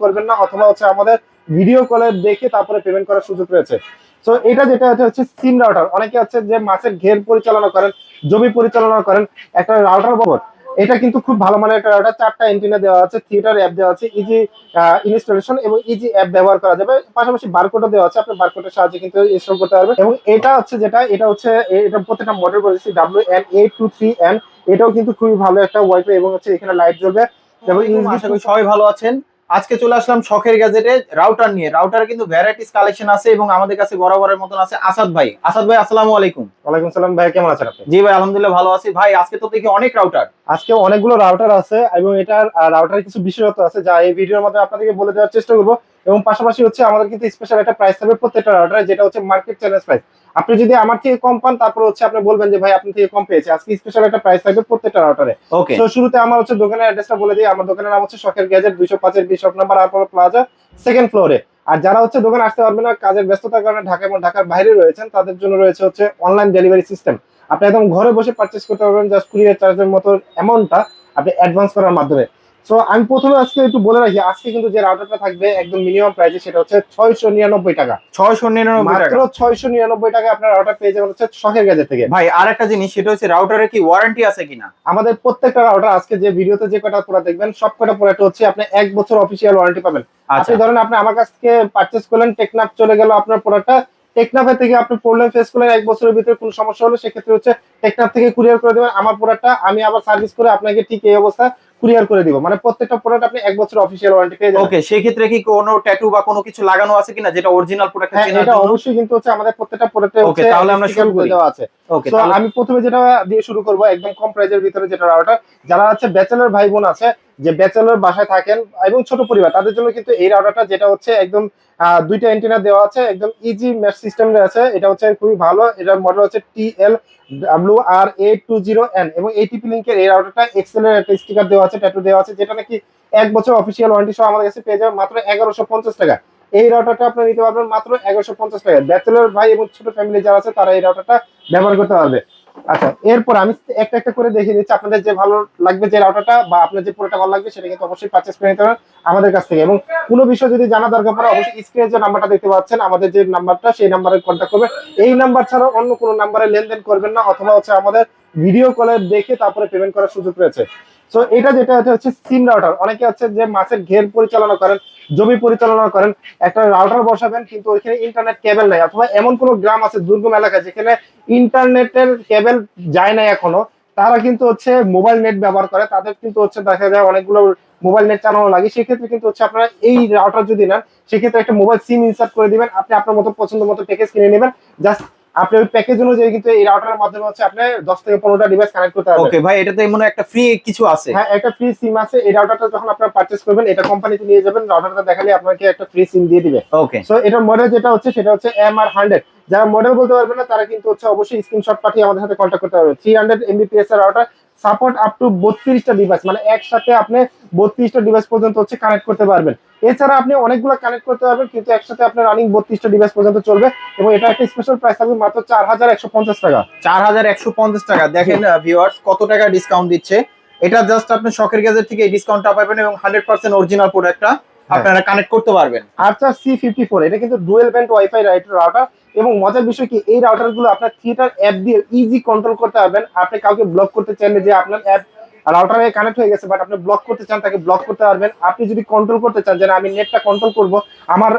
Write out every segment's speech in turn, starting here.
করবেন না, অথবা হচ্ছে আমাদের ভিডিও কলে দেখে তারপরে পেমেন্ট করার সুযোগ রয়েছে। তো এটা যেটা হচ্ছে সিম রাউটার, অনেকে হচ্ছে যে মাছের ঘের পরিচালনা করেন, জমি পরিচালনা করেন, একটা রাউটার বাবদ এটা কিন্তু খুব ভালো মানের একটা রাউটার। 4টা এন্টিনা দেওয়া আছে, থিয়েটার অ্যাপ দেওয়া আছে, ইজি ইনস্টলেশন এবং ইজি অ্যাপ ব্যবহার করা যাবে। পাশাপাশি বারকোডও দেওয়া আছে, আপনি বারকোডের সাহায্যে কিন্তু ইনস্টল করতে পারবেন। এবং এটা হচ্ছে যেটা, এটা হচ্ছে এটা প্রত্যেকটা মডেল বলেছি WN823N। এটাও কিন্তু খুবই ভালো একটা ওয়াইফাই এবং হচ্ছে এখানে লাইট জ্বলবে এবং আশা করি সবাই ভালো আছেন। আজকে চলে আসলাম শখের গ্যাজেটে রাউটার নিয়ে। রাউটারে কিন্তু ভ্যারাইটিস কালেকশন আছে এবং আমাদের কাছে বরাবরের মতন আছে আসাদ ভাই। আসাদ ভাই, আসসালামু আলাইকুম। ওয়ালাইকুম সালাম ভাই, কেমন আছেন আপনি? জি ভাই, আলহামদুলিল্লাহ ভালো আছি। ভাই আজকে তো দেখি অনেক রাউটার। আজকে অনেকগুলো রাউটার আছে এবং এটার রাউটারের কিছু বিশেষত্ব আছে যা এই ভিডিওর মধ্যে আপনাদেরকে বলে দেওয়ার চেষ্টা করবো। এবং পাশাপাশি হচ্ছে আমাদের কিন্তু স্পেশাল একটা প্রাইস থাকবে প্রত্যেকটা রাউটারে, যেটা হচ্ছে মার্কেট চ্যালেঞ্জ প্রাইস। আপনি যদি আমার থেকে কম পান তারপর হচ্ছে আপনি বলবেন যে ভাই আপনি থেকে কম পেয়েছে। আজকে স্পেশাল একটা প্রাইস থাকবে প্রত্যেকটা রাউটারে। ওকে। তো শুরুতে আমার হচ্ছে দোকানের অ্যাড্রেসটা বলে দিই। আমার দোকানের নাম হচ্ছে শখের গ্যাজেট, 205 বিশপ নাম্বার আরপর প্লাজা, সেকেন্ড ফ্লোরে। আর যারা হচ্ছে দোকানে আসতে পারবে না, কাজের ব্যস্ততার কারণে ঢাকা এবং ঢাকার বাইরে রয়েছেন, তাদের জন্য রয়েছে হচ্ছে অনলাইন ডেলিভারি সিস্টেম। আপনি একদম ঘরে বসে পারচেস করতে পারবেন জাস্ট কুরিয়ার চার্জের মতো অ্যামাউন্টটা আপনি অ্যাডভান্স করার মাধ্যমে। সো আমি প্রথমে আজকে একটু বলে রাখি, আজকে কিন্তু যে রাউটারটা থাকবে একদম মিনিমাম প্রাইসে সেটা হচ্ছে 699 টাকা। 699 মাত্র টাকা। 699 টাকা আপনার রাউটার পেয়ে যাবেন হচ্ছে শখের গ্যাজেট থেকে। ভাই আর একটা জিনিস, সেটা হচ্ছে রাউটারে কি ওয়ারেন্টি আছে কিনা? আমাদের প্রত্যেকটা রাউটার আজকে যে ভিডিওতে যে কটা প্রোডাক্ট দেখবেন সব কটা প্রোডাক্ট হচ্ছে আপনি 1 বছর অফিসিয়াল ওয়ারেন্টি পাবেন। আচ্ছা। আপনি ধরেন আপনি আমার কাছ থেকে পারচেস করলেন, টেকনাফ চলে গেল আপনার প্রোডাক্টটা, টেকনাফের থেকে আপনি প্রবলেম ফেস করলেন, 1 বছরের ভিতরে কোনো সমস্যা হলে সেক্ষেত্রে হচ্ছে টেকনাফ থেকে কুরিয়ার করে দেবেন আমার প্রোডাক্টটা, আমি আবার সার্ভিস করে আপনাকে ঠিক এই অবস্থা কুরিয়ার করে দিব। মানে প্রত্যেকটা প্রোডাক্ট আপনি 1 বছর অফিসিয়াল ওয়ারেন্টি পেয়ে যাবেন। ওকে, সেই ক্ষেত্রে কি কোনো ট্যাটু বা কোনো কিছু লাগানো আছে কিনা যেটা অরিজিনাল প্রোডাক্টটা হ্যাঁ, চেনার এটা জন্য? অবশ্যই কিন্তু হচ্ছে আমাদের প্রত্যেকটা প্রোডাক্টে ওকে, হচ্ছে তাহলে আমরা স্টিকার শুরু করি। দেওয়া আছে। ওকে তো তাহলে। আমি প্রথমে যেটা দিয়ে শুরু করব একদম কম প্রাইজের ভিতরে যেটা রাউটার, যারা হচ্ছে ব্যাচেলর ভাই বোন আছে, যে ব্যাচেলর বাসায় থাকেন এবং ছোট পরিবার, তাদের জন্য কিন্তু এই রাউটারটা যেটা হচ্ছে একদম 2টা এন্টিনা দেওয়া আছে, একদম ইজি মেশ সিস্টেম আছে। এটা হচ্ছে খুবই ভালো। এটার মডেল হচ্ছে TLWR820N এবং এটিপি লিংকের এই রাউটারটা এক্সেল এর একটা স্টিকার দেওয়া আছে, ট্যাটু দেওয়া আছে, যেটা নাকি 1 বছর অফিসিয়াল ওয়ারেন্টি সহ আমাদের কাছে পেয়ে যাবেন মাত্র 1150 টাকা। এই রাউটারটা আপনি নিতে পারবেন মাত্র 1150 টাকা। ব্যাচেলর ভাই এবং ছোট ফ্যামিলি যারা আছে তারা এই রাউটারটা ব্যবহার করতে পারবে। আচ্ছা, এরপর আমি একটা একটা করে দেখিয়ে দিচ্ছি। আপনাদের যে ভালো লাগবে যে রাউটারটা বা আপনার যে পুরোটা ভালো লাগবে সেটা কিন্তু অবশ্যই পারচেস করে নিতে পারেন আমাদের কাছ থেকে। এবং কোনো বিষয় যদি জানা দরকার পড়ে অবশ্যই স্ক্রিনে যে নাম্বারটা দেখতে পাচ্ছেন, আমাদের যে নাম্বারটা, সেই নাম্বারে কন্ট্যাক্ট করবেন। এই নাম্বার ছাড়া অন্য কোনো নাম্বারে লেনদেন করবেন না, অথবা হচ্ছে আমাদের ভিডিও কলে দেখে তারপরে পেমেন্ট করার সুযোগ রয়েছে। তো এটা যেটা হচ্ছে সিম রাউটার, অনেকে হচ্ছে যে মাছের ঘের পরিচালনা করেন, জমি পরিচালনা করেন, একটা রাউটার বসাবেন কিন্তু ওইখানে ইন্টারনেট কেবল নাই, অথবা এমন কোনো গ্রাম আছে দুর্গম এলাকা যেখানে ইন্টারনেটের কেবল যায় না এখনো, তারা কিন্তু হচ্ছে মোবাইল নেট ব্যবহার করে। তাদের কিন্তু হচ্ছে দেখা যায় অনেকগুলো মোবাইল নেট চালানো লাগে। সেক্ষেত্রে কিন্তু হচ্ছে আপনারা এই রাউটার যদি নেন, সেক্ষেত্রে একটা মোবাইল সিম ইনসার্ট করে দিবেন, আপনি আপনার মতো পছন্দ মতো প্যাকেজ কিনে নেবেন। জাস্ট আপনি ওই প্যাকেজ অনুযায়ী কিন্তু এই রাউটারের মাধ্যমে হচ্ছে আপনি 10 থেকে 15টা ডিভাইস কানেক্ট করতে পারবেন। ওকে ভাই, এটাতে মনে হয় একটা ফ্রি কিছু আছে। হ্যাঁ, একটা ফ্রি সিম আছে। এই রাউটারটা যখন আপনারা পারচেজ করবেন, এটা কোম্পানিতে নিয়ে যাবেন, রাউটারটা দেখালে আপনাকে একটা ফ্রি সিম দিয়ে দিবে। ওকে। সো এটার মডেল যেটা হচ্ছে সেটা হচ্ছে MR100। যারা মডেল বলতে পারবেন না তারা কিন্তু হচ্ছে অবশ্যই স্ক্রিনশট পাঠিয়ে আমাদের সাথে কন্ট্যাক্ট করতে পারবে। 300 MBPS এর রাউটার, সাপোর্ট আপ টু 32টা ডিভাইস, মানে একসাথে আপনি 32টা ডিভাইস পর্যন্ত হচ্ছে কানেক্ট করতে পারবেন। এছাড়া আপনি অনেকগুলো কানেক্ট করতে পারবেন, কিন্তু একসাথে আপনার রানিং 32টা ডিভাইস পর্যন্ত চলবে। এবং এটা একটা স্পেশাল প্রাইস থাকবে মাত্র 4150 টাকা। 4150 টাকা। দেখেন ভিউয়ার্স কত টাকা ডিসকাউন্ট দিচ্ছে। এটা জাস্ট আপনি শখের গ্যাজেট থেকে এই ডিসকাউন্টটা পাবেন এবং 100% অরিজিনাল প্রোডাক্টটা আপনারা কানেক্ট করতে পারবেন। আর্চার C54 এটা কিন্তু ডুয়েল ব্যান্ড ওয়াইফাই রাউটার। এবং মজার বিষয় কি, এই রাউটার গুলো আপনার থিয়েটার অ্যাপ দিয়ে ইজি কন্ট্রোল করতে পারবেন। আপনি কাউকে ব্লক করতে চাইলে, যে আপনার অ্যাপ রাউটারে কানেক্ট হয়ে গেছে বাট আপনি ব্লক করতে চান, তাকে ব্লক করতে পারবেন। আপনি যদি কন্ট্রোল করতে চান যে আমি নেটটা কন্ট্রোল করব আমার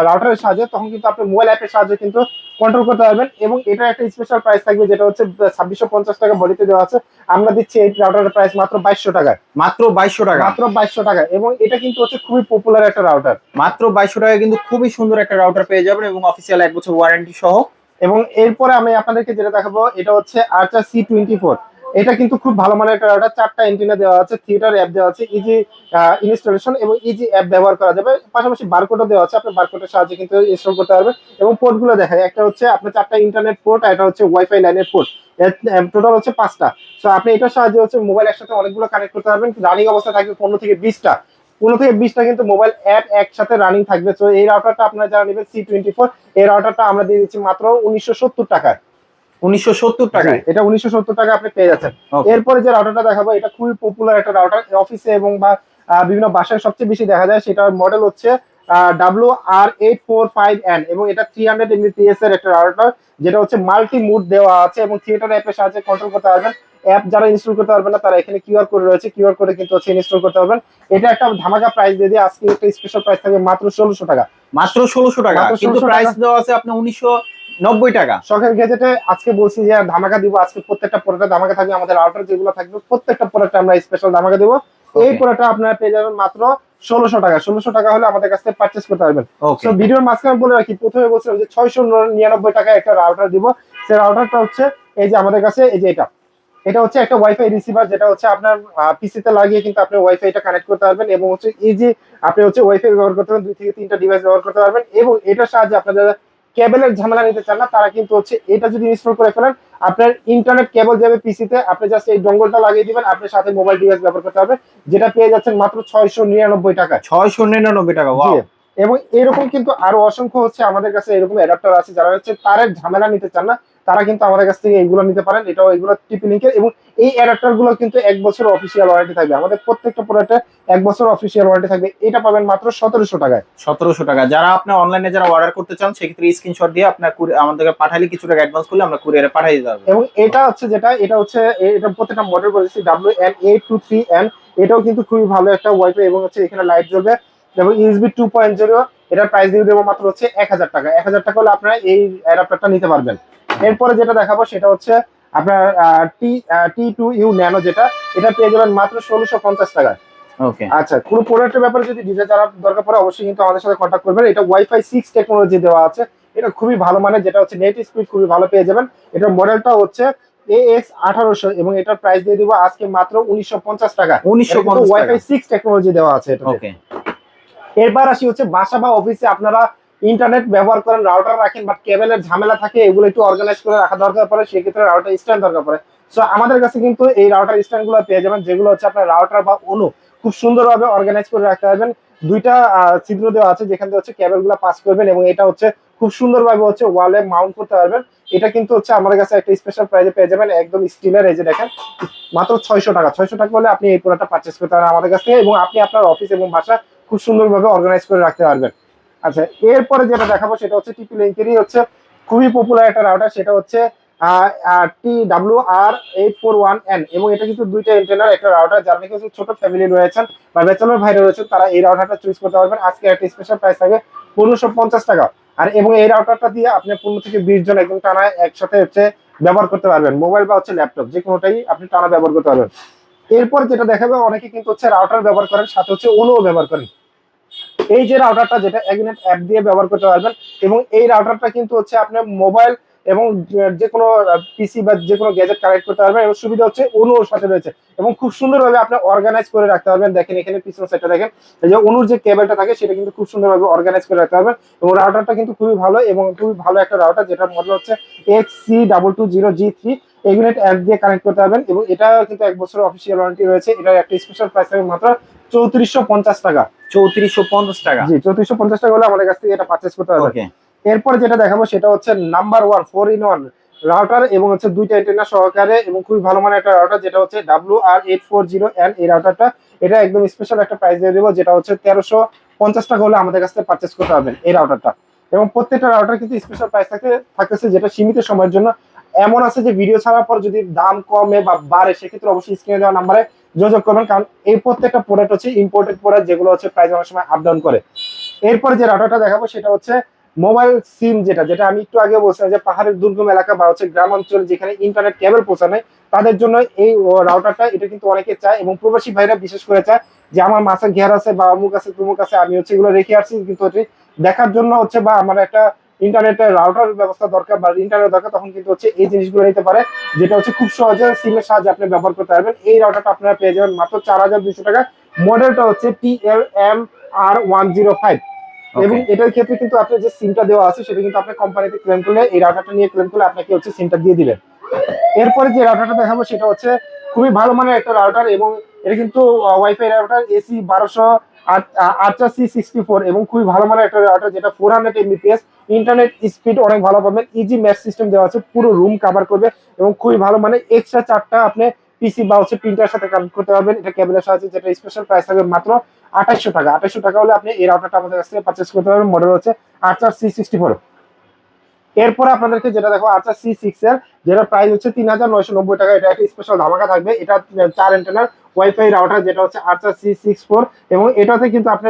রাউটারের সাহায্যে, তখন কিন্তু আপনি মোবাইল অ্যাপের সাহায্যে কিন্তু কন্ট্রোল করতে পারবেন। এবং এটা একটা স্পেশাল প্রাইস থাকবে যেটা হচ্ছে 2650 টাকা বডিতে দেওয়া আছে। আমরা দিচ্ছি এই রাউটারের প্রাইস মাত্র 2200 টাকায়। মাত্র 2200 টাকা। মাত্র 2200 টাকা। এবং এটা কিন্তু হচ্ছে খুবই পপুলার একটা রাউটার। মাত্র 2200 টাকা কিন্তু খুবই সুন্দর একটা রাউটার পেয়ে যাবেন এবং অফিসিয়াল 1 বছর ওয়ারেন্টি সহ। এবং এরপরে আমি আপনাদেরকে যেটা দেখাবো এটা হচ্ছে আর্চার C24। এটা কিন্তু খুব ভালো মানের একটা রাউটার। 4টা এন্টিনা দেওয়া আছে, থিয়েটার অ্যাপ দেওয়া আছে, ইজি ইনস্টলেশন এবং ইজি অ্যাপ ব্যবহার করা যাবে। পাশাপাশি বারকোডও দেওয়া আছে, আপনি বারকোডের সাহায্যে কিন্তু ইনস্টল করতে পারবেন। এবং পোর্টগুলো দেখায়, একটা হচ্ছে আপনার 4টা ইন্টারনেট পোর্ট, আর এটা হচ্ছে ওয়াইফাই লাইনের পোর্ট। টোটাল হচ্ছে 5টা। সো আপনি এটার সাহায্যে হচ্ছে মোবাইল একসাথে অনেকগুলো কানেক্ট করতে পারবেন। রানিং অবস্থা থাকবে 15 থেকে 20টা কিন্তু মোবাইল অ্যাপ একসাথে রানিং থাকবে। তো এই রাউটারটা আপনারা যারা নেবেন C24, এই রাউটারটা আমরা দিয়ে দিচ্ছি মাত্র 1970 টাকায়। 1970 টাকায় এটা 1970 টাকা আপনি পেয়ে যাচ্ছেন। এরপরে যে রাউটারটা দেখাবো এটা খুবই পপুলার একটা রাউটার, অফিসে এবং বা বিভিন্ন বাসায় সবচেয়ে বেশি দেখা যায়, সেটার মডেল হচ্ছে WR845N, এবং এটা 300 Mbps এর একটা রাউটার, যেটা হচ্ছে মাল্টি মুড দেওয়া আছে এবং থিয়েটার অ্যাপের সাহায্যে কন্ট্রোল করতে পারবেন। অ্যাপ যারা ইনস্টল করতে পারবেন না, তারা এখানে কিউআর কোড রয়েছে, কিউআর কোডে কিন্তু হচ্ছে ইনস্টল করতে পারবেন। এটা একটা ধামাকা প্রাইস দিয়ে দিয়ে আজকে একটা স্পেশাল প্রাইস থাকবে মাত্র 1600 টাকা। মাত্র 1600 টাকা, মাত্র কিন্তু 1600 প্রাইস টাকা। দেওয়া আছে আপনি 1990 টাকা। শখের গ্যাজেটে আজকে বলছি যে ধামাকা দিব, আজকে প্রত্যেকটা প্রোডাক্টে ধামাকা থাকবে। আমাদের রাউটার যেগুলো থাকবে প্রত্যেকটা প্রোডাক্টে আমরা স্পেশাল ধামাকা দিব। এই প্রোডাক্টটা আপনারা পেয়ে যাবেন মাত্র 1600 টাকা। 1600 টাকা হলে আমাদের কাছ থেকে পারচেজ করতে পারবেন। তো ভিডিওর মাঝখানে বলে রাখি, প্রথমে বলছিলাম যে 699 টাকায় একটা রাউটার দিব। সেই রাউটারটা হচ্ছে এই যে আমাদের কাছে, এই যে এটা হচ্ছে একটা ওয়াইফাই রিসিভার, যেটা হচ্ছে আপনার পিসিতে লাগিয়ে কিন্তু আপনি ওয়াইফাইটা কানেক্ট করতে পারবেন, এবং হচ্ছে এই যে আপনি হচ্ছে ওয়াইফাই ব্যবহার করতে পারবেন, 2 থেকে 3টা ডিভাইস ব্যবহার করতে পারবেন। এবং এটার সাহায্যে আপনারা যারা কেবলের ঝামেলা নিতে চান না, তারা কিন্তু হচ্ছে এটা যদি ইনস্টল করে ফেলেন, আপনার ইন্টারনেট কেবল যাবে পিসিতে, আপনি জাস্ট এই ডঙ্গলটা লাগিয়ে দিবেন, আপনার সাথে মোবাইল ডিভাইস ব্যবহার করতে পারবেন, যেটা পেয়ে যাচ্ছেন মাত্র 699 টাকা। 699 টাকা, ওয়াও। এবং এরকম কিন্তু আরো অসংখ্য হচ্ছে আমাদের কাছে এরকম অ্যাডাপ্টার আছে, যারা হচ্ছে তারের ঝামেলা নিতে চান না, তারা কিন্তু আমাদের কাছ থেকে এইগুলো নিতে পারেন। এটাও এগুলো টিপি লিংকের, এবং এই অ্যাডাপ্টার গুলো কিন্তু 1 বছর অফিসিয়াল ওয়ারেন্টি থাকবে। আমাদের প্রত্যেকটা প্রোডাক্টে 1 বছর অফিসিয়াল ওয়ারেন্টি থাকবে। এটা পাবেন মাত্র 1700 টাকায়। 1700 টাকা। যারা আপনি অনলাইনে যারা অর্ডার করতে চান, সেক্ষেত্রে স্ক্রিনশট দিয়ে আপনার আমাদেরকে পাঠালে কিছু টাকা অ্যাডভান্স করলে আমরা কুরিয়ারে পাঠিয়ে দিতে পারবো। এবং এটা হচ্ছে এটা হচ্ছে এটা প্রত্যেকটা মডেল বলেছি WN823N। এটাও কিন্তু খুবই ভালো একটা ওয়াইফাই, এবং হচ্ছে এখানে লাইট জ্বলবে, এবং USB 2.0। এটার প্রাইস দিয়ে দেবো মাত্র হচ্ছে 1000 টাকা। 1000 টাকা হলে আপনারা এই অ্যাডাপ্টারটা নিতে পারবেন। এরপরে যেটা দেখাবো সেটা হচ্ছে আপনার T2U ন্যানো, যেটা এটা পেয়ে যাবেন মাত্র 1650 টাকায়। ওকে, আচ্ছা, কোন প্রোডাক্টের ব্যাপারে যদি ডিটেইলস জানার দরকার পড়ে, অবশ্যই কিন্তু আমাদের সাথে কন্ট্যাক্ট করবেন। এটা ওয়াইফাই 6 টেকনোলজি দেওয়া আছে। এটা খুবই ভালো মানের, যেটা হচ্ছে নেট স্পিড খুবই ভালো পেয়ে যাবেন। এটার মডেলটা হচ্ছে AX1800, এবং এটার প্রাইস দিয়ে দিব আজকে মাত্র 1950 টাকা। 1950 ওয়াইফাই 6 টেকনোলজি দেওয়া আছে এটা। ওকে। এরপর আসি হচ্ছে বাসা বা অফিসে আপনারা ইন্টারনেট ব্যবহার করেন, রাউটার রাখেন, বাট কেবলের ঝামেলা থাকে, এগুলো একটু অর্গানাইজ করে রাখা দরকার পড়ে, সেক্ষেত্রে রাউটার স্ট্যান্ড দরকার পড়ে। সো আমাদের কাছে কিন্তু এই রাউটার স্ট্যান্ড গুলো পেয়ে যাবেন, যেগুলো হচ্ছে আপনার রাউটার বা অনু খুব সুন্দরভাবে অর্গানাইজ করে রাখতে পারবেন। দুইটা ছিদ্র দেওয়া আছে যেখান থেকে হচ্ছে কেবল গুলো পাস করবেন, এবং এটা হচ্ছে খুব সুন্দরভাবে হচ্ছে ওয়ালে মাউন্ট করতে পারবেন। এটা কিন্তু হচ্ছে আমাদের কাছে একটা স্পেশাল প্রাইজে পেয়ে যাবেন, একদম স্টিলের। এই যে দেখেন, মাত্র 600 টাকা। 600 টাকা হলে আপনি এই প্রোডাক্টটা পারচেস করতে পারেন আমাদের কাছ থেকে, এবং আপনি আপনার অফিস এবং বাসা খুব সুন্দরভাবে অর্গানাইজ করে রাখতে পারবেন। আচ্ছা, এরপরে যেটা দেখাবো সেটা হচ্ছে টিপি লিংকেরই হচ্ছে খুবই পপুলার একটা রাউটার, সেটা হচ্ছে TWR841N, এবং এটা কিন্তু দুইটা এন্টেনার একটা রাউটার। যারা নাকি ছোট ফ্যামিলি রয়েছেন বা ব্যাচেলর ভাইরা রয়েছেন, তারা এই রাউটারটা চুজ করতে পারবেন। আজকে একটা স্পেশাল প্রাইস থাকে 1550 টাকা। আর এবং এই রাউটারটা দিয়ে আপনি 15 থেকে 20 জন একদম টানা একসাথে হচ্ছে ব্যবহার করতে পারবেন, মোবাইল বা হচ্ছে ল্যাপটপ, যে কোনোটাই আপনি টানা ব্যবহার করতে পারবেন। এরপর যেটা দেখাবে, অনেকে কিন্তু হচ্ছে রাউটার ব্যবহার করেন, সাথে হচ্ছে অনুও ব্যবহার করেন। এই যে রাউটারটা, যেটা এগনেট অ্যাপ দিয়ে ব্যবহার করতে পারবেন, এবং এই রাউটারটা কিন্তু হচ্ছে আপনার মোবাইল এবং যে কোনো পিসি বা যে কোনো গ্যাজেট কানেক্ট করতে পারবেন, এবং সুবিধা হচ্ছে অনুর সাথে রয়েছে, এবং খুব সুন্দরভাবে আপনি অর্গানাইজ করে রাখতে পারবেন। দেখেন এখানে পিছন সাইডটা দেখেন, এই যে অনুর যে কেবলটা থাকে সেটা কিন্তু খুব সুন্দরভাবে অর্গানাইজ করে রাখতে পারবেন। এবং রাউটারটা কিন্তু খুবই ভালো, এবং খুবই ভালো একটা রাউটার, যেটার মডেল হচ্ছে XC220G3। এগনেট অ্যাপ দিয়ে কানেক্ট করতে পারবেন, এবং এটা কিন্তু 1 বছরের অফিসিয়াল ওয়ারেন্টি রয়েছে। এটার একটা স্পেশাল প্রাইস থাকবে মাত্র 3450 টাকা। 3450 টাকা। জি, 3450 টাকা হলে আমাদের কাছ থেকে এটা পারচেজ করতে পারবেন। এরপর যেটা দেখাবো সেটা হচ্ছে নাম্বার 1 4-in-1 রাউটার, এবং হচ্ছে দুইটা অ্যান্টেনা সহকারে, এবং খুবই ভালো মানের একটা রাউটার, যেটা হচ্ছে WR840N। এই রাউটারটা এটা একদম স্পেশাল একটা প্রাইস দিয়ে দেবো, যেটা হচ্ছে 1350 টাকা হলে আমাদের কাছ থেকে পারচেজ করতে পারবেন এই রাউটারটা। এবং প্রত্যেকটা রাউটার কিন্তু স্পেশাল প্রাইস থাকতেছে, যেটা সীমিত সময়ের জন্য। এমন আছে যে ভিডিও ছাড়ার পর যদি দাম কমে বা বাড়ে, সেক্ষেত্রে অবশ্যই স্ক্রিনে দেওয়া নাম্বারে যোগাযোগ করবেন, কারণ এই প্রত্যেকটা প্রোডাক্ট হচ্ছে ইম্পোর্টেড প্রোডাক্ট, যেগুলো হচ্ছে প্রাইস অনেক সময় আপ ডাউন করে। এরপরে যে রাউটারটা দেখাবো সেটা হচ্ছে মোবাইল সিম, যেটা আমি একটু আগে বলছিলাম যে পাহাড়ের দুর্গম এলাকা বা হচ্ছে গ্রাম অঞ্চলে যেখানে ইন্টারনেট কেবল পৌঁছানো, তাদের জন্য এই রাউটারটা এটা কিন্তু অনেকে চায়, এবং প্রবাসী ভাইরা বিশেষ করে চায় যে আমার মাছের ঘের আছে বা অমুক আছে তুমুক আছে, আমি হচ্ছে এগুলো রেখে আসছি, কিন্তু দেখার জন্য হচ্ছে বা আমার একটা ইন্টারনেটের রাউটার ব্যবস্থা দরকার বা ইন্টারনেট দরকার, তখন কিন্তু হচ্ছে এই জিনিসগুলো নিতে পারে, যেটা হচ্ছে খুব সহজে সিমের সাহায্যে আপনি ব্যবহার করতে পারবেন। এই রাউটারটা আপনারা পেয়ে যাবেন মাত্র 4200 টাকা। মডেলটা হচ্ছে TLMR105, এবং এটার ক্ষেত্রে কিন্তু আপনার যে সিমটা দেওয়া আছে সেটা কিন্তু আপনি কোম্পানিতে ক্লেম করলে, এই রাউটারটা নিয়ে ক্লেম করলে আপনাকে হচ্ছে সিমটা দিয়ে দিবেন। এরপরে যে রাউটারটা দেখাবো সেটা হচ্ছে খুবই ভালো মানের একটা রাউটার, এবং এটা কিন্তু ওয়াইফাই রাউটার AC1200 এবং খুবই ভালো মানের একটা রাউটার, যেটা 400 Mbps। ইন্টারনেট স্পিড অনেক ভালো পাবেন, ইজি ম্যাচ সিস্টেম দেওয়া আছে, পুরো রুম কভার করবে, এবং খুবই ভালো মানে এক্সট্রা 4টা আপনি পিসি বা হচ্ছে প্রিন্টার সাথে কানেক্ট করতে পারবেন। এটা কেবলের সাহায্যে, যেটা স্পেশাল প্রাইস থাকবে মাত্র 2800 টাকা। 2800 টাকা হলে আপনি এই রাউটারটা আমাদের কাছ থেকে পারচেস করতে পারবেন। মডেল হচ্ছে আর্চার C64। এরপরে আপনাদেরকে যেটা দেখো আর্চার C6 এর, যেটা প্রাইস হচ্ছে 3990 টাকা। এটা একটা স্পেশাল ধামাকা থাকবে। এটা 4 অ্যান্টেনার ওয়াইফাই রাউটার, যেটা হচ্ছে আর্চার C64, এবং এটাতে কিন্তু আপনি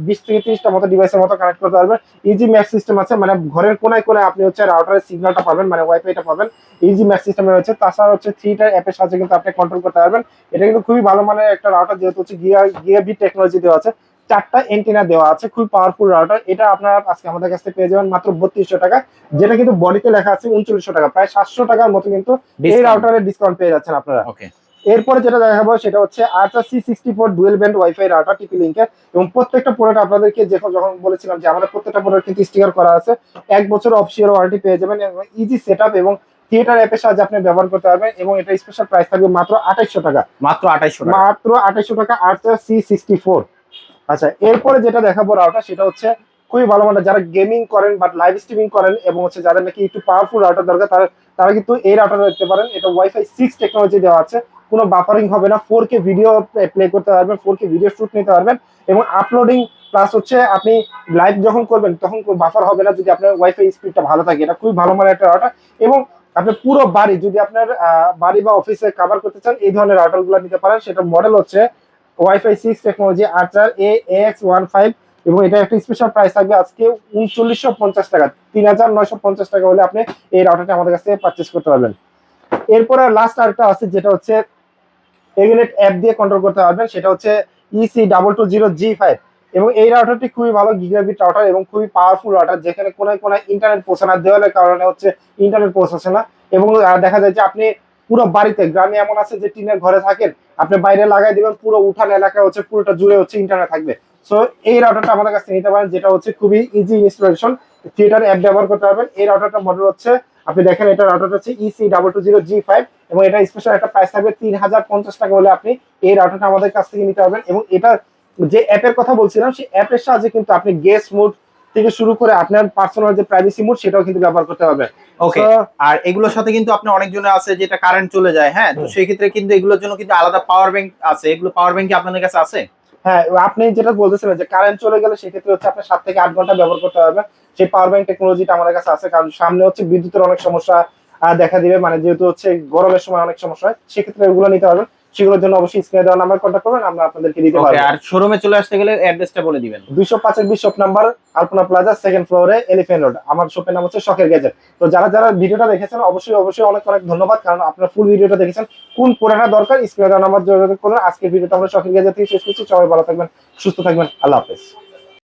20 থেকে 30টা মতো ডিভাইসের মতো কানেক্ট করতে পারবেন। ইজি ম্যাচ সিস্টেম আছে, মানে ঘরের কোনায় কোনায় আপনি হচ্ছে রাউটারের সিগন্যালটা পাবেন, মানে ওয়াইফাইটা পাবেন। ইজি ম্যাচ সিস্টেমে রয়েছে। তাছাড়া হচ্ছে 3টা অ্যাপের সাহায্যে কিন্তু আপনি কন্ট্রোল করতে পারবেন। এটা কিন্তু খুবই ভালো মানের একটা রাউটার, যেহেতু হচ্ছে গিগাবিট টেকনোলজি দেওয়া আছে, 4টা এন্টিনা দেওয়া আছে, খুবই পাওয়ারফুল রাউটার। এটা আপনারা আজকে আমাদের কাছ থেকে পেয়ে যাবেন মাত্র 3200 টাকা, যেটা কিন্তু বডিতে লেখা আছে 3900 টাকা, প্রায় 700 টাকার মতো কিন্তু এই রাউটারের ডিসকাউন্ট পেয়ে যাচ্ছেন আপনারা। ওকে, এরপরে যেটা দেখাবো সেটা হচ্ছে আর্চার C64 dual band wifi router টিপি লিংকের, এবং প্রত্যেকটা প্রোডাক্ট আপনাদেরকে যখন বলেছিলাম যে আমাদের প্রত্যেকটা প্রোডাক্ট কিন্তু স্টিকার করা আছে, 1 বছর অফিসিয়াল ওয়ারেন্টি পেয়ে যাবেন, এবং ইজি সেটআপ এবং থিয়েটার অ্যাপের সাহায্যে আপনি ব্যবহার করতে পারবেন। এবং এটা স্পেশাল প্রাইস থাকবে মাত্র 2800 টাকা। মাত্র 2800 টাকা। মাত্র 2800 টাকা আর্চার C64। আচ্ছা, এরপরে যেটা দেখাবো রাউটার সেটা হচ্ছে খুবই ভালো মানের, যারা গেমিং করেন বা লাইভ স্ট্রিমিং করেন, এবং হচ্ছে যাদের নাকি একটু পাওয়ারফুল রাউটার দরকার, তারা কিন্তু এই রাউটার দেখতে পারেন। এটা ওয়াইফাই 6 টেকনোলজি দেওয়া আছে, কোনো বাফারিং হবে না, 4K ভিডিও প্লে করতে পারবেন, 4K ভিডিও শুট নিতে পারবেন, এবং আপলোডিং প্লাস হচ্ছে আপনি লাইভ যখন করবেন তখন বাফার হবে না, যদি আপনার ওয়াইফাই স্পিডটা ভালো থাকে। এটা খুবই ভালো মানের একটা রাউটার, এবং আপনি পুরো বাড়ি, যদি আপনার বাড়ি বা অফিসে কভার করতে চান, এই ধরনের রাউটার গুলো নিতে পারেন। সেটা মডেল হচ্ছে ওয়াইফাই 6 টেকনোলজি আর্চার AX15, এবং এটা একটা স্পেশাল প্রাইস থাকবে আজকে 3950 টাকা। 3950 টাকা হলে আপনি এই রাউটারটা আমাদের কাছ থেকে পারচেস করতে পারবেন। এরপরে লাস্ট আরেকটা আছে, যেটা হচ্ছে এগনেট অ্যাপ দিয়ে কন্ট্রোল করতে পারবেন, সেটা হচ্ছে EC220G5, এবং এই রাউটারটি খুবই ভালো গিগাবিট রাউটার এবং খুবই পাওয়ারফুল রাউটার, যেখানে কোনায় কোনায় ইন্টারনেট পৌঁছে না, দেওয়ালের কারণে হচ্ছে ইন্টারনেট পৌঁছাচ্ছে না। এবং দেখা যায় যে আপনি পুরো বাড়িতে, গ্রামে এমন আছে যে টিনের ঘরে থাকেন, আপনি বাইরে লাগাই দিবেন, পুরো উঠান এলাকা হচ্ছে পুরোটা জুড়ে হচ্ছে ইন্টারনেট থাকবে। সো এই রাউটারটা আমাদের কাছে নিতে পারেন, যেটা হচ্ছে খুবই ইজি ইনস্টলেশন, থিয়েটার অ্যাপ ব্যবহার করতে পারবেন। এই রাউটারটা মডেল হচ্ছে, আপনি দেখেন, এটা রাউটারটা হচ্ছে EC220G5, এবং এটা স্পেশাল একটা প্রাইস থাকবে 3050 টাকা হলে আপনি এই রাউটারটা আমাদের কাছ থেকে নিতে পারবেন। এবং এটা যে অ্যাপের কথা বলছিলাম, সেই অ্যাপের সাহায্যে কিন্তু আপনি গেস্ট মোড থেকে শুরু করে আপনার পার্সোনাল যে প্রাইভেসি মোড, সেটাও কিন্তু ব্যবহার করতে পারবেন। ওকে, আর এগুলোর সাথে কিন্তু আপনি অনেকজনের আছে যেটা কারেন্ট চলে যায়, হ্যাঁ, তো সেই ক্ষেত্রে কিন্তু এগুলোর জন্য কিন্তু আলাদা পাওয়ার ব্যাংক আছে। এগুলো পাওয়ার ব্যাংক কি আপনাদের কাছে আছে? হ্যাঁ, আপনি যেটা বলতেছিলেন যে কারেন্ট চলে গেলে সেক্ষেত্রে হচ্ছে আপনি 7 থেকে 8 ঘন্টা ব্যবহার করতে পারবেন, সেই পাওয়ার ব্যাংক টেকনোলজিটা আমাদের কাছে আছে। কারণ সামনে হচ্ছে বিদ্যুতের অনেক সমস্যা দেখা দিবে, মানে যেহেতু হচ্ছে গরমের সময় অনেক সমস্যা হয়, সেক্ষেত্রে এগুলো নিতে পারবেন। সেগুলোর জন্য অবশ্যই স্ক্রিনে দেওয়া নাম্বার কন্ট্যাক্ট করবেন, আমরা আপনাদেরকে দিতে ওকে, পারবো। আর শোরুমে চলে আসতে গেলে অ্যাড্রেসটা বলে দিবেন। 205 শপ নাম্বার, আলপনা প্লাজা, সেকেন্ড ফ্লোরে, এলিফ্যান্ট রোড। আমার শপের নাম হচ্ছে শখের গ্যাজেট। তো যারা যারা ভিডিওটা দেখেছেন অবশ্যই অবশ্যই অনেক অনেক ধন্যবাদ, কারণ আপনারা ফুল ভিডিওটা দেখেছেন। কোন প্রোডাক্টটা দরকার স্ক্রিনে দেওয়া নাম্বার যোগাযোগ করুন। আজকের ভিডিওটা আমরা শখের গ্যাজেট থেকে শেষ করছি। সবাই ভালো থাকবেন, সুস্থ থাকবেন, আল্লাহ হাফেজ।